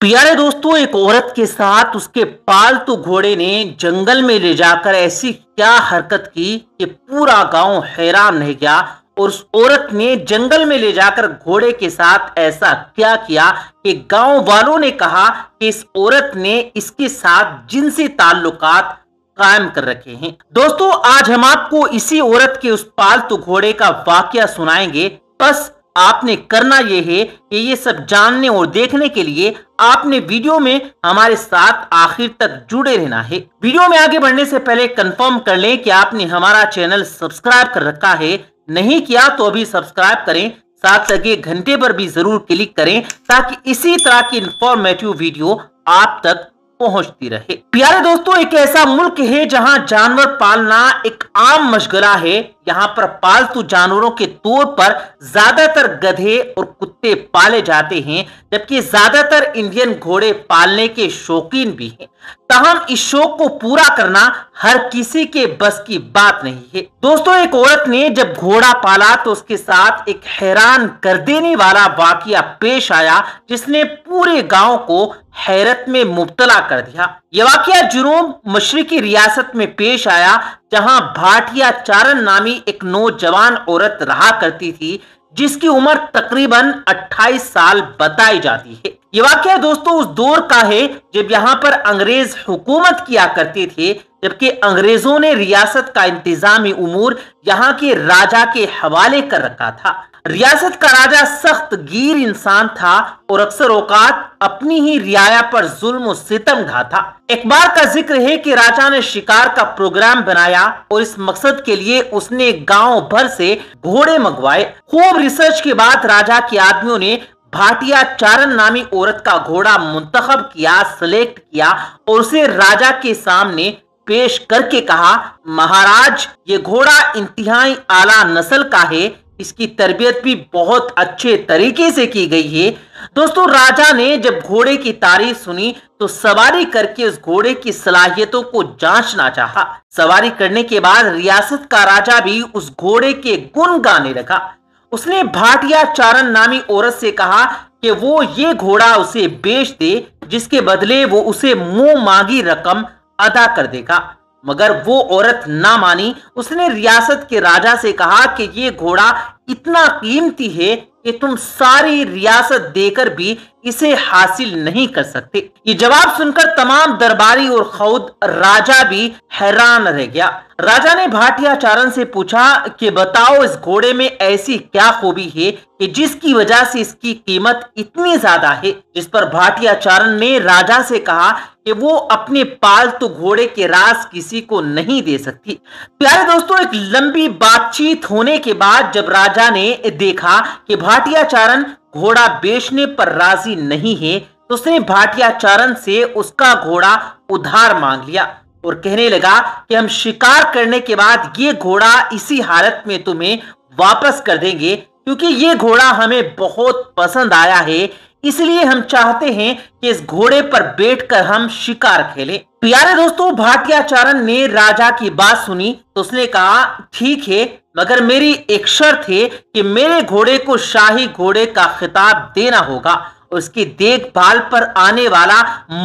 प्यारे दोस्तों, एक औरत के साथ उसके पालतू घोड़े ने जंगल में ले जाकर ऐसी क्या हरकत की कि पूरा गांव हैरान रह गया। और उस औरत ने जंगल में ले जाकर घोड़े के साथ ऐसा क्या किया कि गांव वालों ने कहा कि इस औरत ने इसके साथ जिनसी ताल्लुकात कायम कर रखे हैं। दोस्तों, आज हम आपको इसी औरत के उस पालतू घोड़े का वाकया सुनाएंगे। बस आपने करना यह है कि ये सब जानने और देखने के लिए आपने वीडियो में हमारे साथ आखिर तक जुड़े रहना है। वीडियो में आगे बढ़ने से पहले कंफर्म कर लें कि आपने हमारा चैनल सब्सक्राइब कर रखा है। नहीं किया तो अभी सब्सक्राइब करें, साथ लगे घंटे पर भी जरूर क्लिक करें ताकि इसी तरह की इंफॉर्मेटिव वीडियो आप तक पहुंचती रहे। प्यारे दोस्तों, एक ऐसा मुल्क है जहां जानवर पालना एक आम मशगला है। यहाँ पर पालतू जानवरों के तौर पर ज्यादातर गधे और कुत्ते पाले जाते हैं, जबकि ज्यादातर इंडियन घोड़े पालने के शौकीन भी हैं। ताहम इस शौक को पूरा करना हर किसी के बस की बात नहीं है। दोस्तों, एक औरत ने जब घोड़ा पाला तो उसके साथ एक हैरान कर देने वाला वाकया पेश आया जिसने पूरे गांव को हैरत में मुब्तला कर दिया। यह वाकया जुनूब मशरिकी रियासत में पेश आया, जहां भाटिया चारण नामी एक नौजवान औरत रहा करती थी जिसकी उम्र तकरीबन 28 साल बताई जाती है। ये वाकया दोस्तों उस दौर का है जब यहाँ पर अंग्रेज हुकूमत किया करते थे, जबकि अंग्रेजों ने रियासत का इंतजामी उमूर यहाँ के राजा के हवाले कर रखा था। रियासत का राजा सख्त गिर इंसान था और अक्सर औकात अपनी ही रियाया पर जुल्म और सितम ढाता। एक बार का जिक्र है कि राजा ने शिकार का प्रोग्राम बनाया और इस मकसद के लिए उसने गांव भर से घोड़े मंगवाए। खूब रिसर्च के बाद राजा के आदमियों ने भाटिया चारण नामी औरत का घोड़ा मुंतखब किया, सिलेक्ट किया और उसे राजा के सामने पेश करके कहा, महाराज, ये घोड़ा इंतहाई आला नस्ल का है, इसकी तरबियत भी बहुत अच्छे तरीके से की गई है। दोस्तों, राजा ने जब घोड़े की तारीफ सुनी तो सवारी करके उस घोड़े की सलाहियतों को जांचना चाहा। सवारी करने के बाद रियासत का राजा भी उस घोड़े के गुण गाने लगा। उसने भाटिया चारण नामी औरत से कहा कि वो ये घोड़ा उसे बेच दे, जिसके बदले वो उसे मुंह मांगी रकम अदा कर देगा। मगर वो औरत ना मानी। उसने रियासत के राजा से कहा कि ये घोड़ा इतना कीमती है कि तुम सारी रियासत देकर भी इसे हासिल नहीं कर सकते। ये जवाब सुनकर तमाम दरबारी और खुद राजा भी हैरान रह गया। राजा ने भाटिया चारण से पूछा कि बताओ, इस घोड़े में ऐसी क्या खूबी है कि जिसकी वजह से इसकी कीमत इतनी ज्यादा है। जिस पर भाटिया चारण ने राजा से कहा कि वो अपने पालतू घोड़े के राज किसी को नहीं दे सकती। प्यारे दोस्तों, एक लंबी बातचीत होने के बाद जब राजा ने देखा कि भाटिया चारण घोड़ा बेचने पर राजी नहीं है तो उसने भाटिया चारण से उसका घोड़ा उधार मांग लिया और कहने लगा कि हम शिकार करने के बाद ये घोड़ा इसी हालत में तुम्हें वापस कर देंगे, क्योंकि ये घोड़ा हमें बहुत पसंद आया है। इसलिए हम चाहते हैं कि इस घोड़े पर बैठकर हम शिकार खेलें। प्यारे दोस्तों, भाटिया चारण ने राजा की बात सुनी तो उसने कहा, ठीक है, मगर मेरी एक शर्त है कि मेरे घोड़े को शाही घोड़े का खिताब देना होगा और उसकी देखभाल पर आने वाला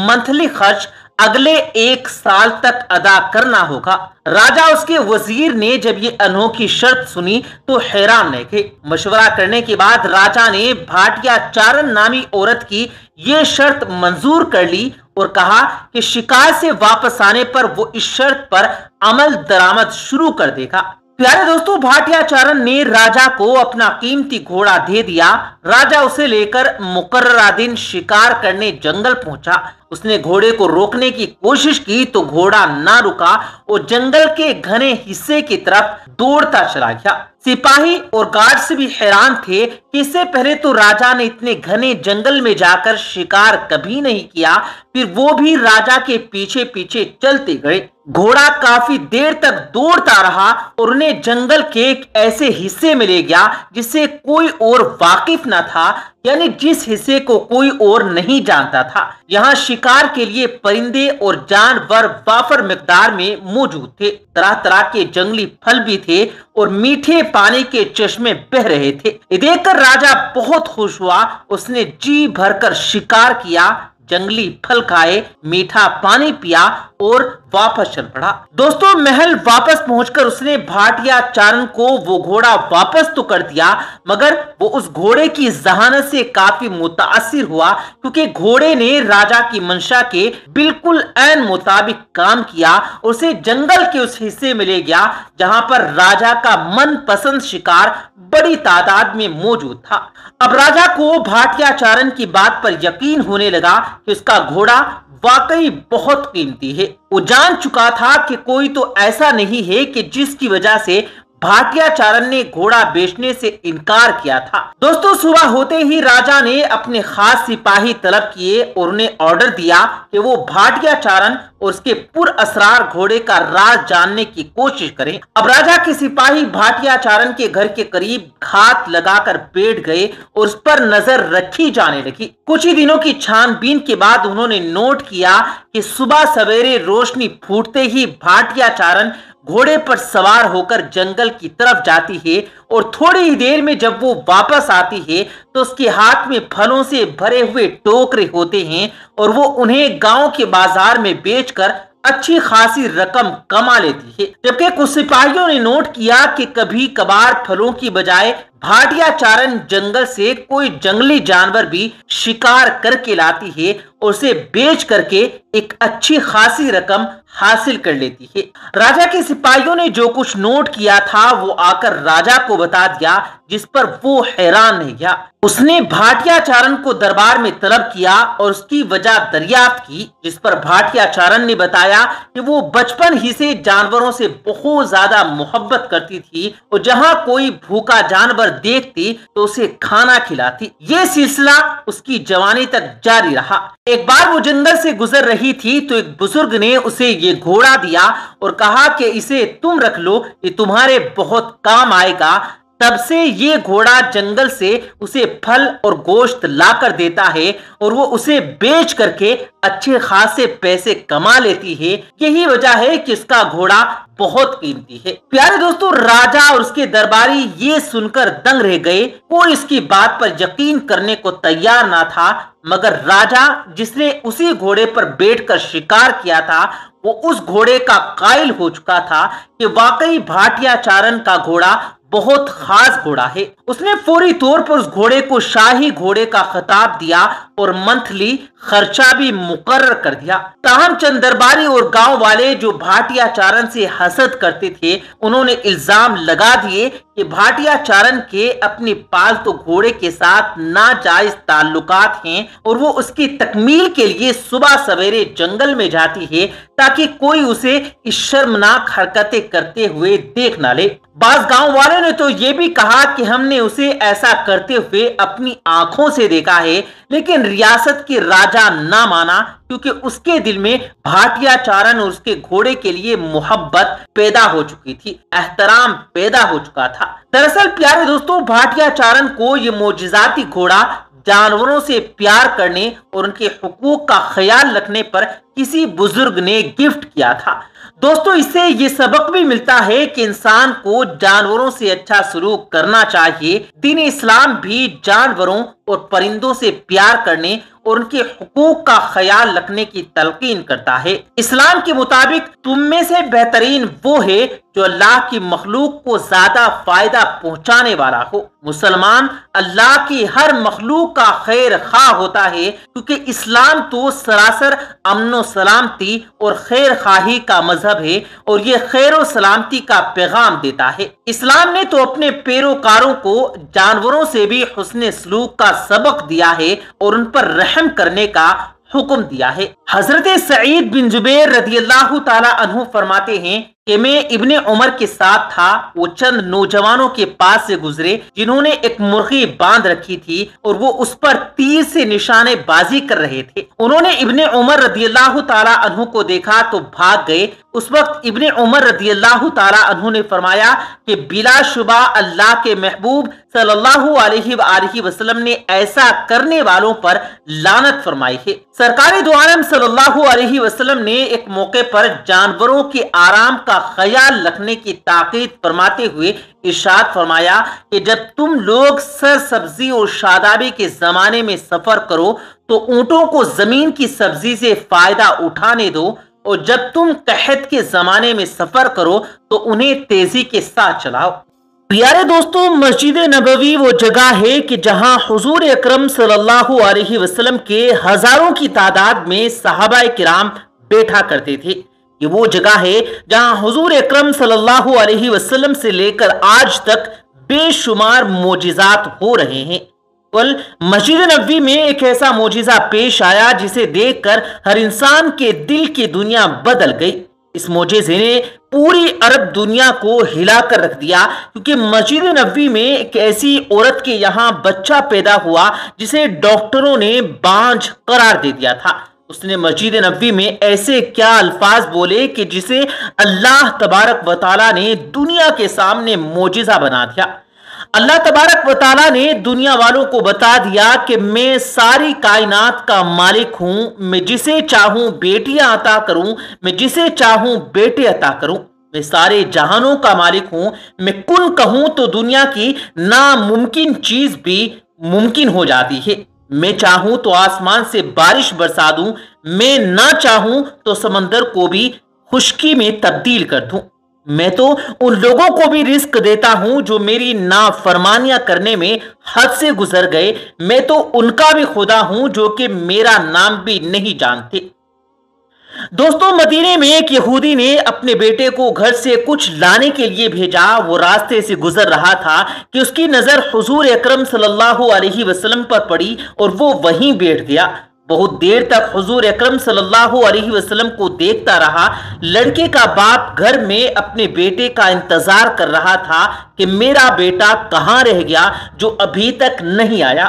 मंथली खर्च अगले 1 साल तक अदा करना होगा। राजा उसके वजीर ने जब ये अनोखी शर्त सुनी तो हैरान रह गए। मशवरा करने के बाद राजा ने भाटिया चारण नामी औरत की ये शर्त मंजूर कर ली और कहा कि शिकार से वापस आने पर वो इस शर्त पर अमल दरामद शुरू कर देगा। प्यारे दोस्तों, भाटिया चारण ने राजा को अपना कीमती घोड़ा दे दिया। राजा उसे लेकर मुकर्ररा दिन शिकार करने जंगल पहुंचा। उसने घोड़े को रोकने की कोशिश की तो घोड़ा ना रुका और जंगल के घने हिस्से की तरफ दौड़ता चला गया। सिपाही और गार्ड्स भी हैरान थे कि इससे पहले तो राजा ने इतने घने जंगल में जाकर शिकार कभी नहीं किया, फिर वो भी राजा के पीछे पीछे चलते गए। घोड़ा काफी देर तक दौड़ता रहा और उन्हें जंगल के एक ऐसे हिस्से में ले गया जिससे कोई और वाकिफ न था, यानी जिस हिस्से को कोई और नहीं जानता था। यहाँ शिकार के लिए परिंदे और जानवर वाफर मिकदार में मौजूद थे। तरह तरह के जंगली फल भी थे और मीठे पानी के चश्मे बह रहे थे। देखकर राजा बहुत खुश हुआ। उसने जी भरकर शिकार किया। जंगली फल खाए, मीठा पानी पिया और वापस चल पड़ा। दोस्तों, महल वापस पहुंचकर उसने भाटिया चारण को वो घोड़ा वापस तो कर दिया, मगर वो उस घोड़े की जहानत से काफी मुतासिर हुआ, क्योंकि घोड़े ने राजा की मंशा के बिल्कुल ऐन मुताबिक काम किया। उसे जंगल के उस हिस्से में ले गया जहां पर राजा का मनपसंद शिकार बड़ी तादाद में मौजूद था। अब राजा को भाटिया चारण की बात पर यकीन होने लगा कि उसका घोड़ा वाकई बहुत कीमती है। वो जान चुका था कि कोई तो ऐसा नहीं है कि जिसकी वजह से भाटिया चारण ने घोड़ा बेचने से इनकार किया था। दोस्तों, सुबह होते ही राजा ने अपने खास सिपाही तलब किए और उन्हें ऑर्डर दिया कि वो भाटिया चारण और उसके पुरअसरार घोड़े का राज जानने की कोशिश करें। अब राजा के सिपाही भाटिया चारण के घर के करीब घात लगाकर बैठ गए और उस पर नजर रखी जाने लगी। कुछ ही दिनों की छानबीन के बाद उन्होंने नोट किया कि सुबह सवेरे रोशनी फूटते ही भाटिया चारण घोड़े पर सवार होकर जंगल की तरफ जाती है और थोड़ी ही देर में जब वो वापस आती है तो उसके हाथ में फलों से भरे हुए टोकरे होते हैं और वो उन्हें गांव के बाजार में बेचकर अच्छी खासी रकम कमा लेती है। जबकि कुछ सिपाहियों ने नोट किया कि कभी कभार फलों की बजाय भाटिया चारण जंगल से कोई जंगली जानवर भी शिकार करके लाती है और उसे बेच करके एक अच्छी खासी रकम हासिल कर लेती है। राजा के सिपाहियों ने जो कुछ नोट किया था वो आकर राजा को बता दिया, जिस पर वो हैरान रह गया। उसने भाटिया चारण को दरबार में तलब किया और उसकी वजह दरियाफ्त की, जिस पर भाटिया चारण ने बताया कि वो बचपन ही से जानवरों से बहुत ज्यादा मोहब्बत करती थी और जहां कोई भूखा जानवर देखती तो उसे खाना खिलाती। ये सिलसिला उसकी जवानी तक जारी रहा। एक बार वो जंगल से गुजर रही थी तो एक बुजुर्ग ने उसे ये घोड़ा दिया और कहा कि इसे तुम रख लो, ये तुम्हारे बहुत काम आएगा। तब से ये घोड़ा जंगल से उसे फल और गोश्त लाकर देता है और वो उसे बेच करके अच्छे खासे पैसे कमा लेती है। यही वजह है कि इसका घोड़ा बहुत कीमती है। प्यारे दोस्तों, राजा और उसके दरबारी ये सुनकर दंग रह गए। कोई इसकी बात पर यकीन करने को तैयार ना था, मगर राजा जिसने उसी घोड़े पर बैठकर शिकार किया था वो उस घोड़े का कायल हो चुका था कि वाकई भाटिया चारण का घोड़ा बहुत खास घोड़ा है। उसने फौरी तौर पर उस घोड़े को शाही घोड़े का खिताब दिया और मंथली खर्चा भी मुकर्रर कर दिया। ताहम चंद दरबारी और गांव वाले जो भाटिया चारण से हसद करते थे, उन्होंने इल्जाम लगा दिए कि भाटिया चारण के अपने पालतू घोड़े के साथ नाजायज ताल्लुकात हैं और वो उसकी तकमील के लिए सुबह सवेरे जंगल में जाती है ताकि कोई उसे इस शर्मनाक हरकतें करते हुए देख ना ले। बाज गांव वालों ने तो ये भी कहा कि हमने उसे ऐसा करते हुए अपनी आंखों से देखा है, लेकिन रियासत के राजा ना माना क्योंकि उसके दिल में भाटिया चारण और उसके घोड़े के लिए मोहब्बत पैदा हो चुकी थी, एहतराम पैदा हो चुका था। दरअसल प्यारे दोस्तों, भाटिया चारण को ये मोजिजाती घोड़ा जानवरों से प्यार करने और उनके हुकूक का ख्याल रखने पर किसी बुजुर्ग ने गिफ्ट किया था। दोस्तों, इससे ये सबक भी मिलता है कि इंसान को जानवरों से अच्छा सलूक करना चाहिए। दीन इस्लाम भी जानवरों और परिंदों से प्यार करने और उनके हुकूक का ख्याल रखने की तलकीन करता है। इस्लाम के मुताबिक तुम में से बेहतरीन वो है जो अल्लाह की मखलूक को ज्यादा फायदा पहुंचाने वाला हो। मुसलमान अल्लाह की हर मखलूक का खैर खा होता है, क्योंकि इस्लाम तो सरासर अमन सलामती और खैर खाही का मजहब है और ये खैर और सलामती का पैगाम देता है। इस्लाम ने तो अपने पैरोकारों को जानवरों से भी हुस्न सलूक का सबक दिया है और उन पर रहम करने का हुक्म दिया है। हजरत सईद बिन जुबैर रदियल्लाहु ताला अन्हु फरमाते हैं कि मैं इब्ने उमर के साथ था। वो चंद नौजवानों के पास से गुजरे जिन्होंने एक मुर्गी बांध रखी थी और वो उस पर तीर से निशानेबाजी कर रहे थे। उन्होंने इब्ने उमर रदियल्लाहु ताला अन्हु को देखा तो भाग गए। उस वक्त इब्ने उमर रदियल्लाहु ताला अन्हु ने फरमाया कि बिला शुबा अल्लाह के महबूब صلی اللہ علیہ وآلہ وسلم نے ایسا کرنے والوں پر لعنت فرمائی ہے۔ سرکار دو عالم صلی اللہ علیہ وسلم نے ایک موقع پر جانوروں کے آرام کا خیال رکھنے کی تاکید فرماتے ہوئے ارشاد فرمایا کہ جب تم لوگ سرسبزی اور شادابی کے زمانے میں سفر کرو تو اونٹوں کو زمین کی سبزی سے فائدہ اٹھانے دو، اور جب تم قحط کے زمانے میں سفر کرو تو انہیں تیزی کے ساتھ چلاؤ۔ پیارے دوستو، مسجد نبوی وہ جگہ ہے کہ جہاں حضور اکرم صلی اللہ علیہ وسلم کے ہزاروں کی تعداد میں صحابہ کرام بیٹھا کرتے تھے۔ یہ وہ جگہ ہے جہاں حضور اکرم صلی اللہ علیہ وسلم سے لے کر آج تک بے شمار معجزات ہو رہے ہیں۔ مسجد نبوی میں ایک ایسا معجزہ پیش آیا جسے دیکھ کر ہر انسان کے دل کی دنیا بدل گئی۔ اس معجزے نے پوری عرب دنیا کو ہلا کر رکھ دیا، کیونکہ مسجد نبوی میں ایک ایسی عورت کے یہاں بچہ پیدا ہوا جسے ڈاکٹروں نے بانجھ قرار دے دیا تھا۔ اس نے مسجد نبوی میں ایسے کیا الفاظ بولے کہ جسے اللہ تبارک و تعالیٰ نے دنیا کے سامنے معجزہ بنا دیا۔ اللہ تبارک و تعالیٰ نے دنیا والوں کو بتا دیا کہ میں ساری کائنات کا مالک ہوں، میں جسے چاہوں بیٹیاں عطا کروں، میں جسے چاہوں بیٹے عطا کروں، میں سارے جہانوں کا مالک ہوں، میں کن کہوں تو دنیا کی ناممکن چیز بھی ممکن ہو جاتی ہے، میں چاہوں تو آسمان سے بارش برسا دوں، میں نہ چاہوں تو سمندر کو بھی خشکی میں تبدیل کر دوں، میں تو ان لوگوں کو بھی رزق دیتا ہوں جو میری نافرمانیاں کرنے میں حد سے گزر گئے، میں تو ان کا بھی خدا ہوں جو کہ میرا نام بھی نہیں جانتے۔ دوستوں، مدینے میں ایک یہودی نے اپنے بیٹے کو گھر سے کچھ لانے کے لیے بھیجا۔ وہ راستے سے گزر رہا تھا کہ اس کی نظر حضور اکرم صلی اللہ علیہ وسلم پر پڑی اور وہ وہیں بیٹھ گیا۔ بہت دیر تک حضور اکرم صلی اللہ علیہ وسلم کو دیکھتا رہا۔ لڑکے کا باپ گھر میں اپنے بیٹے کا انتظار کر رہا تھا کہ میرا بیٹا کہاں رہ گیا جو ابھی تک نہیں آیا۔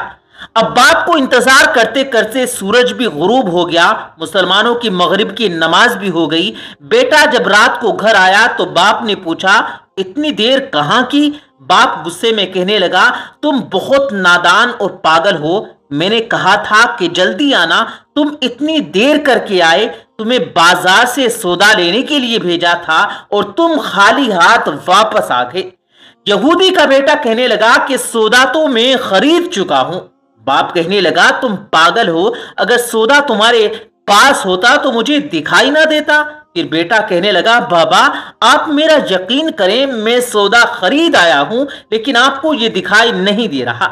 اب باپ کو انتظار کرتے کرتے سورج بھی غروب ہو گیا، مسلمانوں کی مغرب کی نماز بھی ہو گئی۔ بیٹا جب رات کو گھر آیا تو باپ نے پوچھا، اتنی دیر کہاں کی؟ باپ غصے میں کہنے لگا، تم بہت نادان اور پاگل ہو، میں نے کہا تھا کہ جلدی آنا، تم اتنی دیر کر کے آئے، تمہیں بازار سے سودا لینے کے لیے بھیجا تھا اور تم خالی ہاتھ واپس آ گئے۔ یہودی کا بیٹا کہنے لگا کہ سودا تو میں خرید چکا ہوں۔ باپ کہنے لگا، تم پاگل ہو، اگر سودا تمہارے پاس ہوتا تو مجھے دکھائی نہ دیتا؟ پھر بیٹا کہنے لگا، بابا آپ میرا یقین کریں، میں سودا خرید آیا ہوں لیکن آپ کو یہ دکھائی نہیں دے رہا۔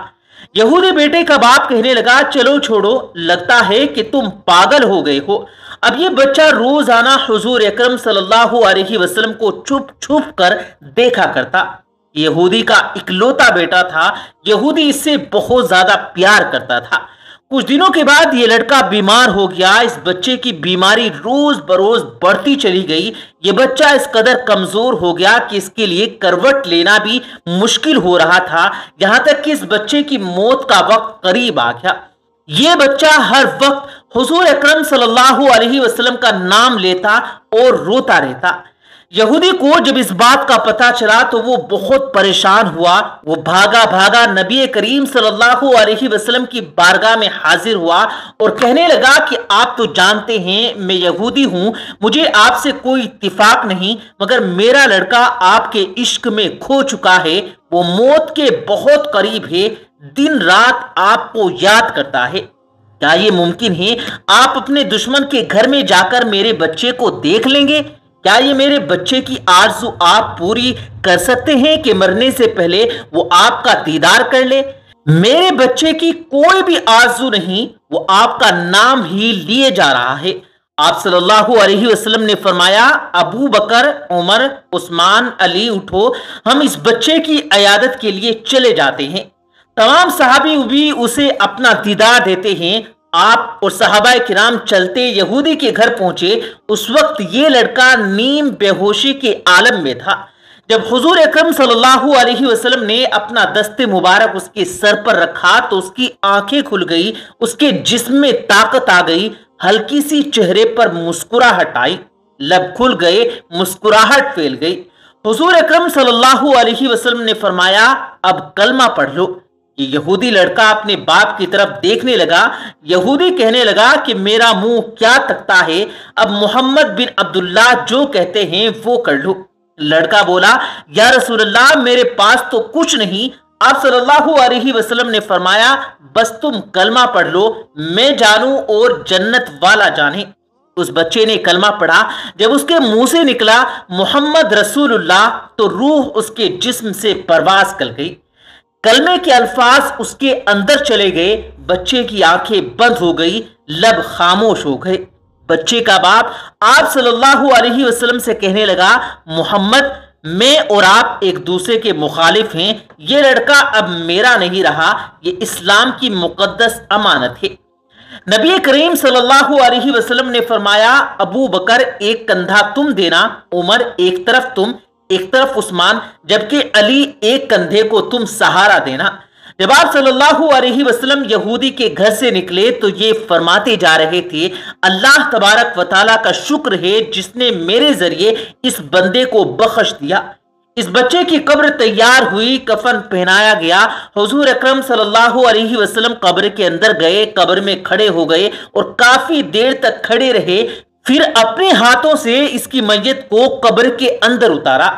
یہودی بیٹے کا باپ کہنے لگا، چلو چھوڑو، لگتا ہے کہ تم پاگل ہو گئے ہو۔ اب یہ بچہ روزانہ حضور اکرم صلی اللہ علیہ وسلم کو چھپ چھپ کر دیکھا کرتا۔ یہودی کا اکلوتا بیٹا تھا، یہودی اس سے بہت زیادہ پیار کرتا تھا۔ کچھ دنوں کے بعد یہ لڑکا بیمار ہو گیا۔ اس بچے کی بیماری روز بروز بڑھتی چلی گئی۔ یہ بچہ اس قدر کمزور ہو گیا کہ اس کے لیے کروٹ لینا بھی مشکل ہو رہا تھا، یہاں تک کہ اس بچے کی موت کا وقت قریب آ گیا۔ یہ بچہ ہر وقت حضور اکرم صلی اللہ علیہ وسلم کا نام لیتا اور روتا رہتا۔ یہودی کو جب اس بات کا پتہ چلا تو وہ بہت پریشان ہوا۔ وہ بھاگا بھاگا نبی کریم صلی اللہ علیہ وسلم کی بارگاہ میں حاضر ہوا اور کہنے لگا کہ آپ تو جانتے ہیں میں یہودی ہوں، مجھے آپ سے کوئی اتفاق نہیں، مگر میرا لڑکا آپ کے عشق میں کھو چکا ہے، وہ موت کے بہت قریب ہے، دن رات آپ کو یاد کرتا ہے۔ کیا یہ ممکن ہے؟ آپ اپنے دشمن کے گھر میں جا کر میرے بچے کو دیکھ لیں گے؟ کیا یہ میرے بچے کی آرزو آپ پوری کر سکتے ہیں کہ مرنے سے پہلے وہ آپ کا دیدار کر لے؟ میرے بچے کی کوئی بھی آرزو نہیں، وہ آپ کا نام ہی لیے جا رہا ہے۔ آپ صلی اللہ علیہ وسلم نے فرمایا، ابو بکر، عمر، عثمان، علی اٹھو، ہم اس بچے کی عیادت کے لیے چلے جاتے ہیں۔ تمام صحابی بھی اسے اپنا دیدار دیتے ہیں۔ آپ اور صحابہ کرام چلتے یہودی کے گھر پہنچے۔ اس وقت یہ لڑکا نیم بے ہوشی کے عالم میں تھا۔ جب حضور اکرم صلی اللہ علیہ وسلم نے اپنا دست مبارک اس کے سر پر رکھا تو اس کی آنکھیں کھل گئی، اس کے جسم میں طاقت آ گئی، ہلکی سی چہرے پر مسکراہٹ آئی، لب کھل گئے، مسکراہٹ پھیل گئی۔ حضور اکرم صلی اللہ علیہ وسلم نے فرمایا اب کلمہ پڑھ لو۔ یہ یہودی لڑکا اپنے باپ کی طرف دیکھنے لگا۔ یہودی کہنے لگا کہ میرا منہ کیا تکتا ہے، اب محمد بن عبداللہ جو کہتے ہیں وہ کر لو۔ لڑکا بولا یا رسول اللہ میرے پاس تو کچھ نہیں۔ آپ صلی اللہ علیہ وسلم نے فرمایا بس تم کلمہ پڑھ لو، میں جانوں اور جنت والا جانے۔ اس بچے نے کلمہ پڑھا۔ جب اس کے منہ سے نکلا محمد رسول اللہ تو روح اس کے جسم سے پرواز کر گئی۔ کلمے کے الفاظ اس کے اندر چلے گئے۔ بچے کی آنکھیں بند ہو گئی، لب خاموش ہو گئے۔ بچے کا باپ آپ صلی اللہ علیہ وسلم سے کہنے لگا محمد میں اور آپ ایک دوسرے کے مخالف ہیں، یہ لڑکا اب میرا نہیں رہا، یہ اسلام کی مقدس امانت ہے۔ نبی کریم صلی اللہ علیہ وسلم نے فرمایا ابو بکر ایک کندھا تم دینا، عمر ایک طرف تم ایک طرف عثمان، جبکہ علی ایک کندھے کو تم سہارا دینا۔ جب آپ صلی اللہ علیہ وسلم یہودی کے گھر سے نکلے تو یہ فرماتے جا رہے تھے اللہ تبارک و تعالیٰ کا شکر ہے جس نے میرے ذریعے اس بندے کو بخش دیا۔ اس بچے کی قبر تیار ہوئی، کفن پہنایا گیا۔ حضور اکرم صلی اللہ علیہ وسلم قبر کے اندر گئے، قبر میں کھڑے ہو گئے اور کافی دیر تک کھڑے رہے، پھر اپنے ہاتھوں سے اس کی میت کو قبر کے اندر اتارا۔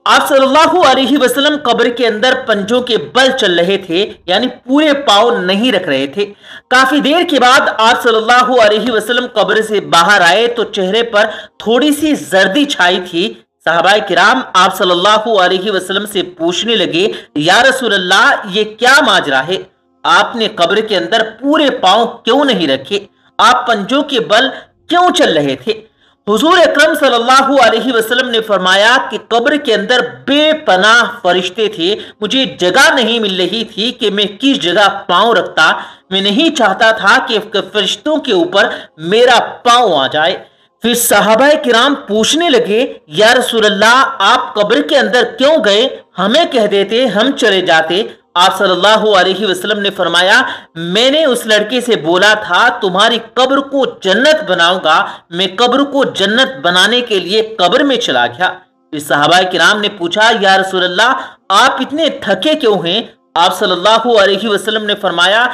آپ صلی اللہ علیہ وسلم قبر کے اندر پنجوں کے بل چل رہے تھے، یعنی پورے پاؤں نہیں رکھ رہے تھے۔ کافی دیر کے بعد آپ صلی اللہ علیہ وسلم قبر سے باہر آئے تو چہرے پر تھوڑی سی زردی چھائی تھی۔ صحابہ کرام آپ صلی اللہ علیہ وسلم سے پوچھنے لگے یا رسول اللہ یہ کیا ماجرا ہے؟ آپ نے قبر کے اندر پورے پاؤں کیوں نہیں رکھے؟ آپ پنجوں کے بل کیوں چل رہے تھے؟ حضور اکرم صلی اللہ علیہ وسلم نے فرمایا کہ قبر کے اندر بے پناہ فرشتے تھے، مجھے جگہ نہیں مل رہی تھی کہ میں کس جگہ پاؤں رکھتا، میں نہیں چاہتا تھا کہ فرشتوں کے اوپر میرا پاؤں آ جائے۔ پھر صحابہ کرام پوچھنے لگے یا رسول اللہ آپ قبر کے اندر کیوں گئے؟ ہمیں کہہ دیتے ہم چلے جاتے۔ آپ صلی اللہ علیہ وسلم نے فرمایا میں نے اس لڑکے سے بولا تھا تمہاری قبر کو جنت بناؤں گا، میں قبر کو جنت بنانے کے لیے قبر میں چلا گیا۔ پھر صحابہ کرام نے پوچھا یا رسول اللہ آپ اتنے تھکے کیوں ہیں؟ آپ صلی اللہ علیہ وسلم نے فرمایا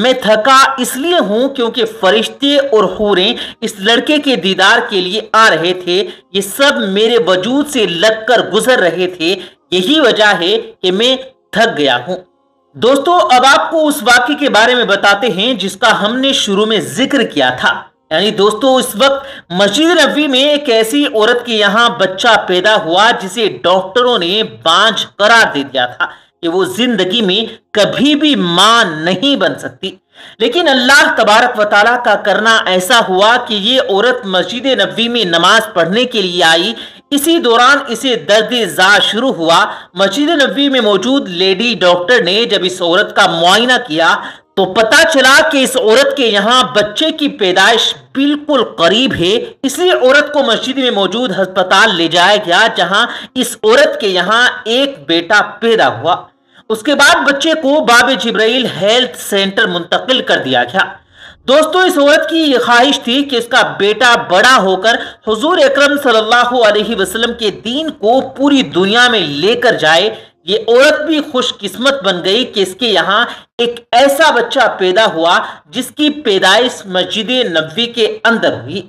میں تھکا اس لیے ہوں کیونکہ فرشتے اور حوریں اس لڑکے کے دیدار کے لیے آ رہے تھے، یہ سب میرے وجود سے لگ کر گزر رہے تھے، یہی وجہ ہے کہ میں تھک گیا ہوں۔ دوستو اب آپ کو اس واقعے کے بارے میں بتاتے ہیں جس کا ہم نے شروع میں ذکر کیا تھا۔ یعنی دوستو اس وقت مسجد نبوی میں ایک ایسی عورت کے یہاں بچہ پیدا ہوا جسے ڈاکٹروں نے بانجھ قرار دے دیا تھا کہ وہ زندگی میں کبھی بھی ماں نہیں بن سکتی، لیکن اللہ تبارک و تعالیٰ کا کرنا ایسا ہوا کہ یہ عورت مسجد نبوی میں نماز پڑھنے کے لیے آئی۔ اسی دوران اسے درد زا شروع ہوا۔ مسجد نبوی میں موجود لیڈی ڈاکٹر نے جب اس عورت کا معائنہ کیا تو پتا چلا کہ اس عورت کے یہاں بچے کی پیدائش بالکل قریب ہے، اس لیے عورت کو مسجد میں موجود ہسپتال لے جایا گیا جہاں اس عورت کے یہاں ایک بیٹا پیدا ہوا۔ اس کے بعد بچے کو باب جبرائیل ہیلتھ سینٹر منتقل کر دیا گیا۔ دوستو اس عورت کی یہ خواہش تھی کہ اس کا بیٹا بڑا ہو کر حضور اکرم صلی اللہ علیہ وسلم کے دین کو پوری دنیا میں لے کر جائے۔ یہ عورت بھی خوش قسمت بن گئی کہ اس کے یہاں ایک ایسا بچہ پیدا ہوا جس کی پیدائش مسجد نبوی کے اندر ہوئی۔